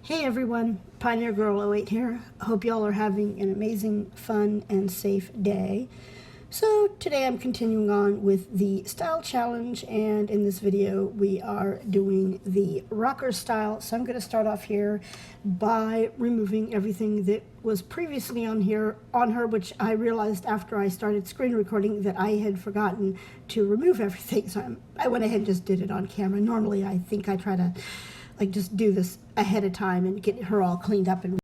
Hey everyone, Pioneergirl08 here. Hope y'all are having an amazing, fun, and safe day. So today I'm continuing on with the style challenge, and in this video we are doing the rocker style. So I'm going to start off here by removing everything that was previously on her, which I realized after I started screen recording that I had forgotten to remove everything. So I went ahead and just did it on camera. Normally I think I try to just do this ahead of time and get her all cleaned up and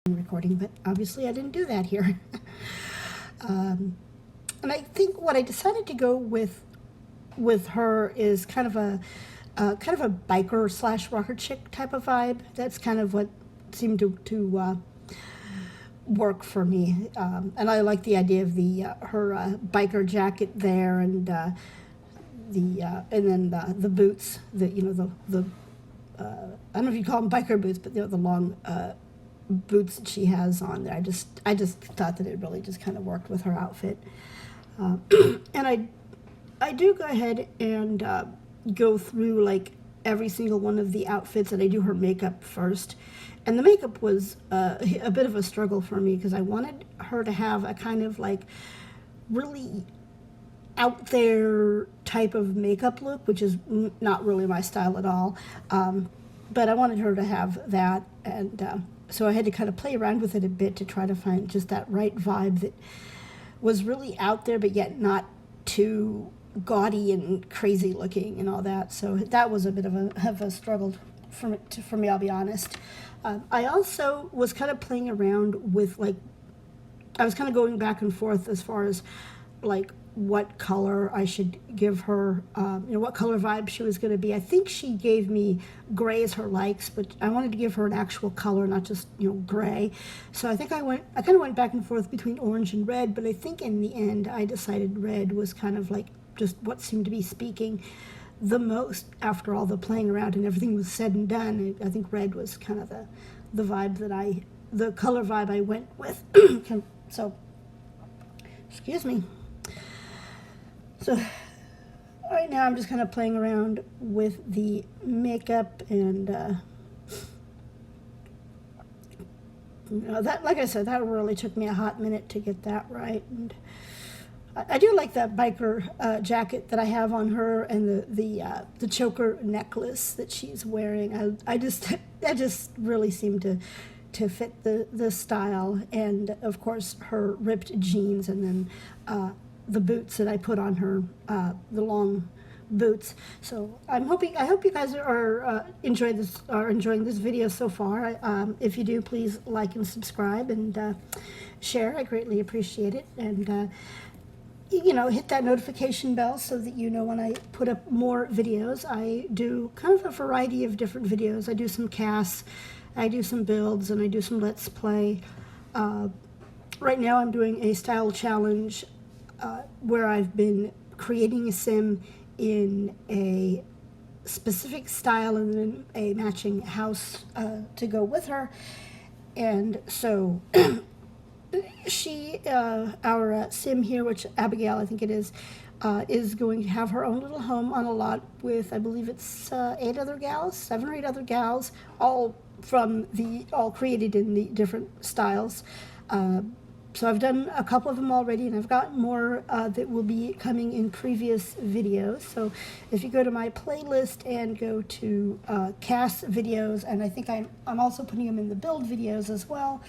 recording, but obviously I didn't do that here. And I think what I decided to go with her is kind of a biker slash rocker chick type of vibe. That's kind of what seemed to work for me. And I like the idea of the her biker jacket there, and then the boots, I don't know if you call them biker boots, but the long boots that she has on there. I just thought that it really just kind of worked with her outfit. And I do go ahead and go through like every single one of the outfits, and I do her makeup first. And the makeup was a bit of a struggle for me because I wanted her to have a kind of like really out there type of makeup look, which is not really my style at all. But I wanted her to have that, and so I had to kind of play around with it a bit to try to find just that right vibe that was really out there, but yet not too gaudy and crazy looking and all that. So that was a bit of a struggle for me, I'll be honest. I also was kind of playing around with, like, I was kind of going back and forth as far as like what color I should give her, what color vibe she was going to be. I think she gave me gray as her likes, but I wanted to give her an actual color, not just, gray. So I think I kind of went back and forth between orange and red, but I think in the end I decided red was kind of like just what seemed to be speaking the most after all the playing around and everything was said and done. I think red was kind of the vibe the color vibe I went with. So, excuse me. So right now I'm just kind of playing around with the makeup, and that, like I said, that really took me a hot minute to get that right. And I do like that biker jacket that I have on her, and the choker necklace that she's wearing. That just really seemed to fit the style, and of course her ripped jeans, and then the boots that I put on her, the long boots. So I hope you guys are enjoying this video so far. If you do, please like and subscribe and share. I greatly appreciate it. And hit that notification bell so that you know when I put up more videos. I do kind of a variety of different videos. I do some casts, I do some builds, and I do some let's play. Right now I'm doing a style challenge where I've been creating a sim in a specific style and then a matching house to go with her. And so our sim here, which Abigail I think it is going to have her own little home on a lot with, I believe it's 7 or 8 other gals, all created in the different styles. So I've done a couple of them already, and I've got more that will be coming in previous videos. So if you go to my playlist and go to cast videos, and I think I'm also putting them in the build videos as well,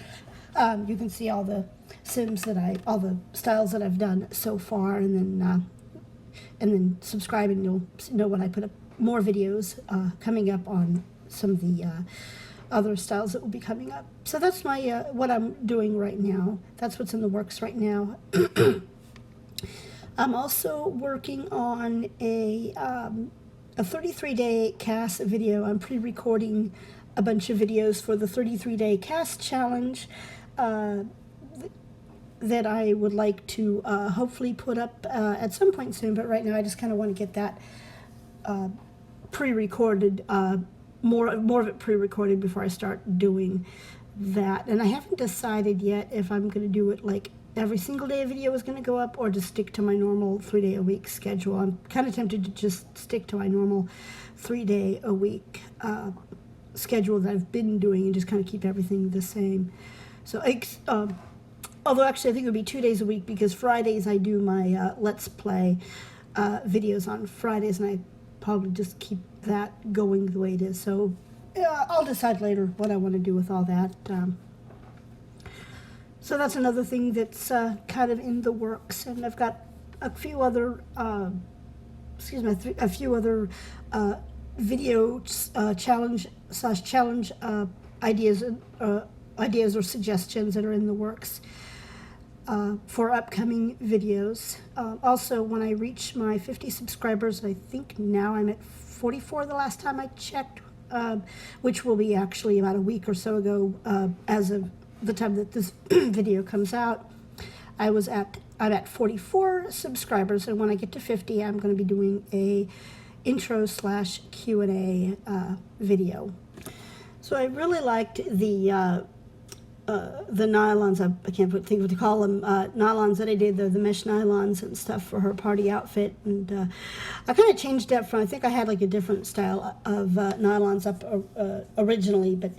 you can see all the sims all the styles that I've done so far, and then subscribe, and you'll know when I put up more videos coming up on some of the other styles that will be coming up. So that's my what I'm doing right now. That's what's in the works right now. I'm also working on a 33-day cast video. I'm pre-recording a bunch of videos for the 33-day cast challenge that I would like to hopefully put up at some point soon, but right now I just kind of want to get that pre-recorded, more of it pre-recorded before I start doing that. And I haven't decided yet if I'm going to do it like every single day a video is going to go up, or just stick to my normal 3-day-a-week schedule. I'm kind of tempted to just stick to my normal 3-day-a-week schedule that I've been doing and just kind of keep everything the same. So, although actually I think it would be 2 days a week, because Fridays I do my Let's Play videos on Fridays, and I probably just keep that going the way it is. So I'll decide later what I want to do with all that. So that's another thing that's kind of in the works, and I've got a few other, a few other video challenge ideas or suggestions that are in the works for upcoming videos. Also, when I reach my 50 subscribers, I think now I'm at 44 the last time I checked, which will be actually about a week or so ago, as of the time that this video comes out. I'm at 44 subscribers, and when I get to 50, I'm going to be doing a intro/Q&A video. So I really liked the nylons, I can't think what to call them, nylons that I did, the mesh nylons and stuff for her party outfit. And I kind of changed up from, I think I had like a different style of nylons up originally, but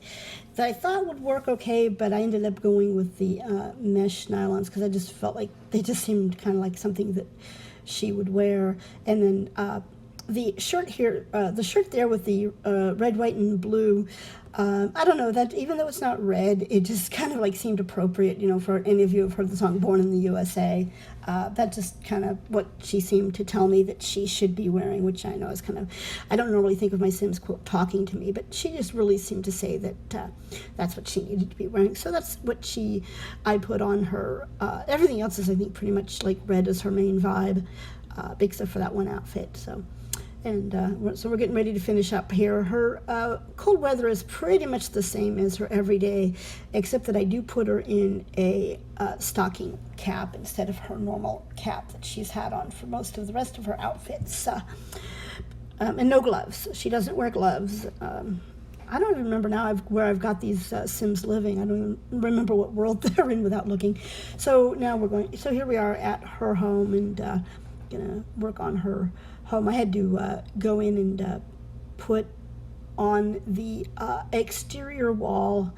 that I thought would work okay, but I ended up going with the mesh nylons because I just felt like they just seemed kind of like something that she would wear. And then the shirt here, the shirt there with the red, white, and blue, I don't know, that even though it's not red, it just kind of like seemed appropriate, you know, for any of you who have heard the song Born in the USA. That's just kind of what she seemed to tell me that she should be wearing, which I know is kind of, I don't normally think of my Sims quote talking to me, but she just really seemed to say that that's what she needed to be wearing. So that's what I put on her. Everything else is, I think, pretty much like red is her main vibe, except for that one outfit. So. And so we're getting ready to finish up here. Her cold weather is pretty much the same as her everyday, except that I do put her in a stocking cap instead of her normal cap that she's had on for most of the rest of her outfits. And no gloves. She doesn't wear gloves. I don't even remember now where I've got these Sims living. I don't even remember what world they're in without looking. So now so here we are at her home, and gonna work on her home. I had to go in and put on the exterior wall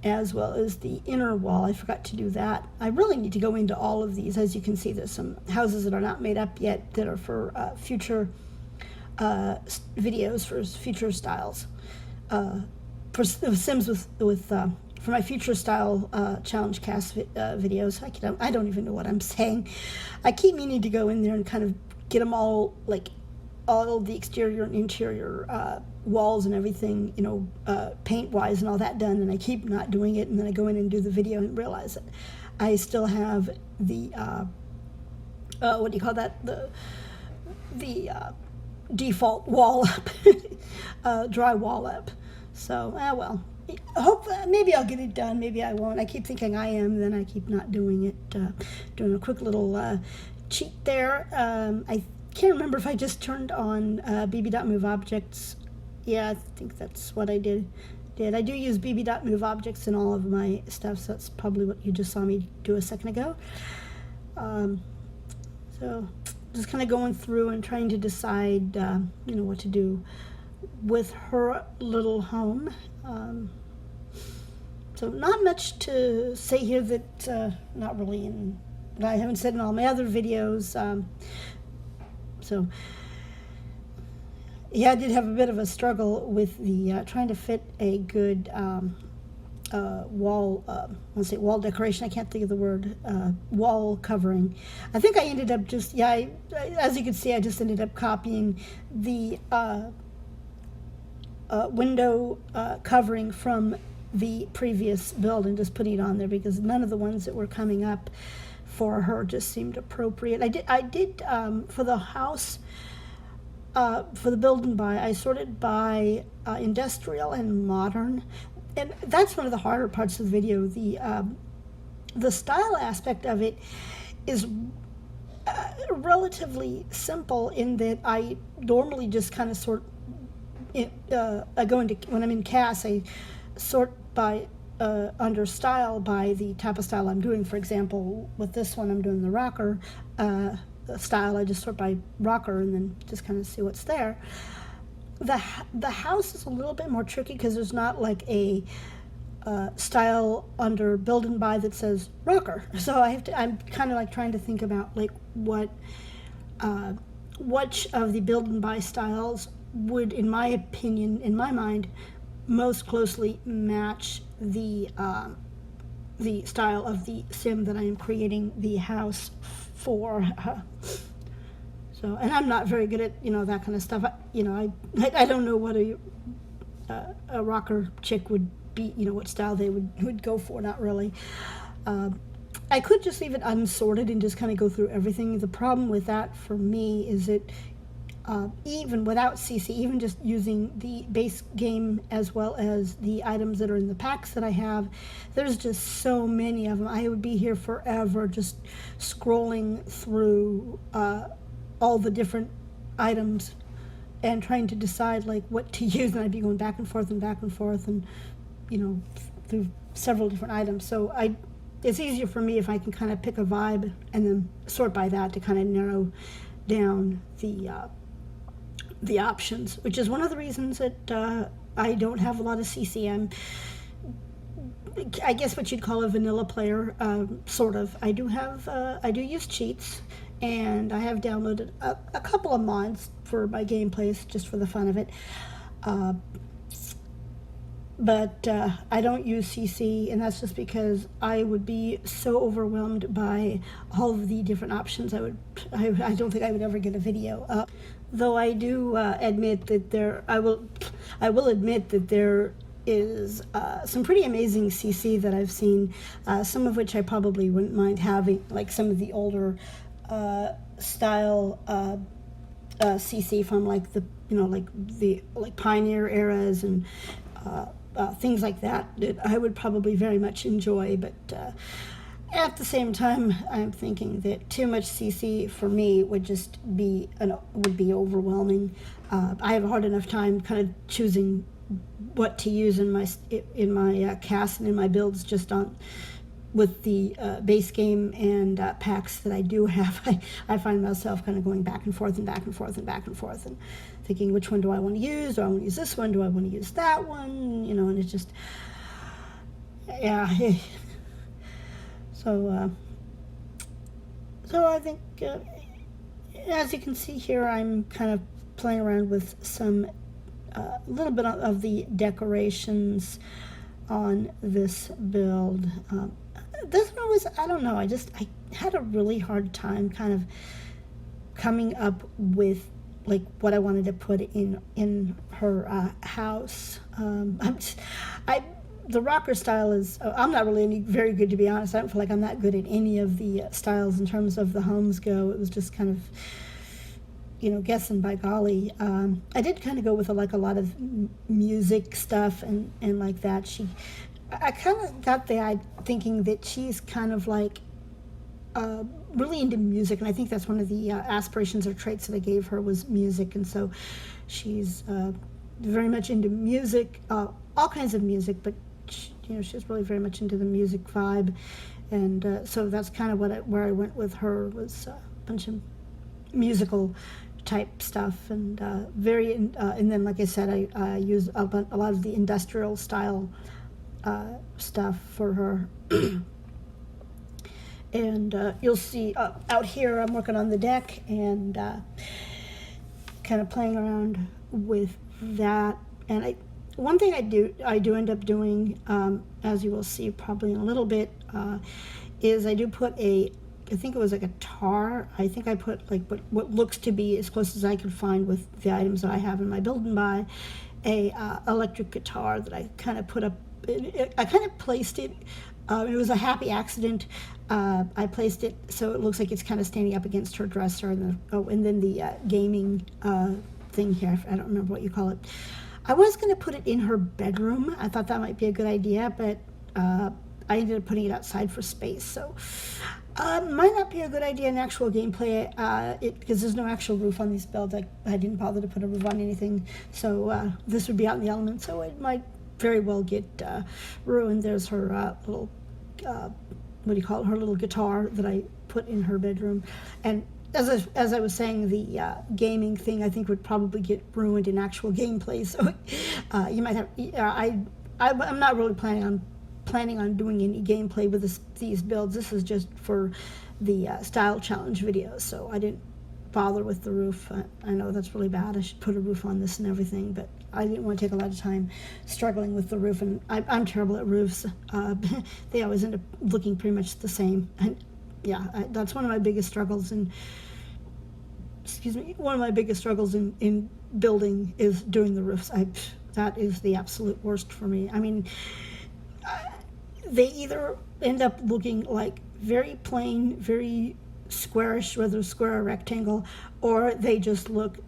as well as the inner wall. I forgot to do that. I really need to go into all of these. As you can see, there's some houses that are not made up yet that are for future videos, for future styles. For Sims for my future style challenge cast videos. I don't even know what I'm saying. I keep meaning to go in there and kind of get them all, like all the exterior and interior walls and everything, you know, paint-wise and all that done, and I keep not doing it, and then I go in and do the video and realize that I still have the, what do you call that, the default wall up, dry wall up. So, well, maybe I'll get it done, maybe I won't. I keep thinking I am, then I keep not doing it. Doing a quick little cheat there. I can't remember if I just turned on bb.move objects. Yeah, I think that's what I did. I do use bb.move objects in all of my stuff, so that's probably what you just saw me do a second ago. So just kind of going through and trying to decide, you know, what to do with her little home. So not much to say here that not really that I haven't said in all my other videos. So yeah, I did have a bit of a struggle with the trying to fit a good wall, let's say wall decoration. I can't think of the word, wall covering. I think I ended up just, yeah, as you can see, I just ended up copying the window covering from the previous build and just putting it on there, because none of the ones that were coming up for her just seemed appropriate. I did for the house, for the build and buy, I sorted by industrial and modern, and that's one of the harder parts of the video. The style aspect of it is relatively simple in that I normally just kind of sort. I go into, when I'm in CAS, I sort by under style by the type of style I'm doing. For example, with this one, I'm doing the rocker style. I just sort by rocker and then just kind of see what's there. the house is a little bit more tricky because there's not like a style under build and buy that says rocker. So I'm kind of like trying to think about like which of the build and buy styles would, in my opinion, in my mind, most closely match the style of the sim that I am creating the house for. So, and I'm not very good at that kind of stuff. I don't know what a rocker chick would be, what style they would go for. Not really. I could just leave it unsorted and just kind of go through everything. The problem with that for me is that even without CC, even just using the base game as well as the items that are in the packs that I have, there's just so many of them. I would be here forever just scrolling through all the different items and trying to decide like what to use, and I'd be going back and forth and through several different items. So it's easier for me if I can kind of pick a vibe and then sort by that to kind of narrow down the options, which is one of the reasons that I don't have a lot of CCM. I guess what you'd call a vanilla player, sort of. I do use cheats, and I have downloaded a couple of mods for my gameplays just for the fun of it. But I don't use CC, and that's just because I would be so overwhelmed by all of the different options. I don't think I would ever get a video. Though I do admit that I will admit that there is some pretty amazing CC that I've seen, some of which I probably wouldn't mind having, like some of the older style CC from like the Pioneer eras and things like that I would probably very much enjoy, but at the same time I'm thinking that too much CC for me would just be overwhelming. I have a hard enough time kind of choosing what to use in my cast and in my builds just with the base game and packs that I do have. I find myself kind of going back and forth and back and forth and back and forth and thinking, which one do I want to use? Do I want to use this one? Do I want to use that one? And it's just, yeah. So I think, as you can see here, I'm kind of playing around with some little bit of the decorations on this build. This one was, I don't know, I had a really hard time kind of coming up with like what I wanted to put in her house. The rocker style is, I'm not really very good, to be honest. I don't feel like I'm that good at any of the styles in terms of the homes go. It was just kind of, guessing by golly. I did kind of go with a lot of music stuff and like that. I kind of got thinking that she's kind of like really into music, and I think that's one of the aspirations or traits that I gave her was music, and so she's very much into music, all kinds of music, but she's really very much into the music vibe, and so that's kind of where I went with her, was a bunch of musical type stuff, and and then like I said, I use a lot of the industrial style stuff for her. And you'll see out here I'm working on the deck and kind of playing around with that. And one thing I do end up doing, as you will see probably in a little bit, is I do put I think it was a guitar. I think I put like what looks to be, as close as I could find with the items that I have in my build and buy, a electric guitar that I kind of put up. I kind of placed it. It was a happy accident. I placed it so it looks like it's kind of standing up against her dresser, and then the gaming thing here. I don't remember what you call it. I was going to put it in her bedroom. I thought that might be a good idea, but I ended up putting it outside for space. So might not be a good idea in actual gameplay, because there's no actual roof on these builds. I didn't bother to put a roof on anything, so this would be out in the elements, so it might very well get ruined. There's her little, what do you call it, her little guitar that I put in her bedroom. And as I was saying, the gaming thing I think would probably get ruined in actual gameplay. So you might have. I'm not really planning on doing any gameplay with these builds. This is just for the style challenge video. So I didn't bother with the roof. I know that's really bad. I should put a roof on this and everything, but I didn't want to take a lot of time struggling with the roof, and I'm terrible at roofs. They always end up looking pretty much the same. And yeah, that's one of my biggest struggles in, one of my biggest struggles in building is doing the roofs. That is the absolute worst for me. I mean, they either end up looking like very plain, very squarish, whether square or rectangle, or they just look,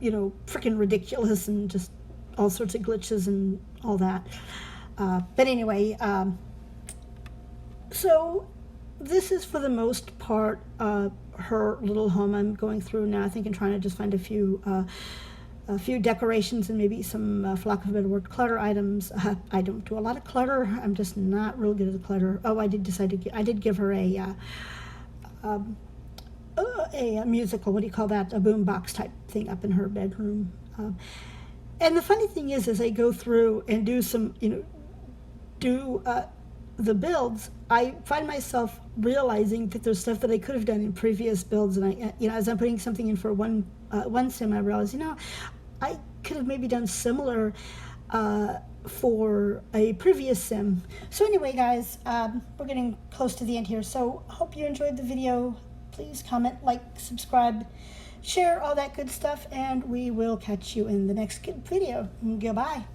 freaking ridiculous and just all sorts of glitches and all that. But anyway, so this is for the most part her little home. I'm going through now, I think, and trying to just find a few decorations and maybe some, for lack of a better word, clutter items. I don't do a lot of clutter. I'm just not real good at the clutter. Oh, I did give her a musical, what do you call that, a boombox type thing up in her bedroom. And the funny thing is, as I go through and do some, the builds, I find myself realizing that there's stuff that I could have done in previous builds, and I, as I'm putting something in for one sim, I realize, I could have maybe done similar for a previous sim. So anyway, guys, we're getting close to the end here, so hope you enjoyed the video. Please comment, like, subscribe, share, all that good stuff, and we will catch you in the next video. Goodbye.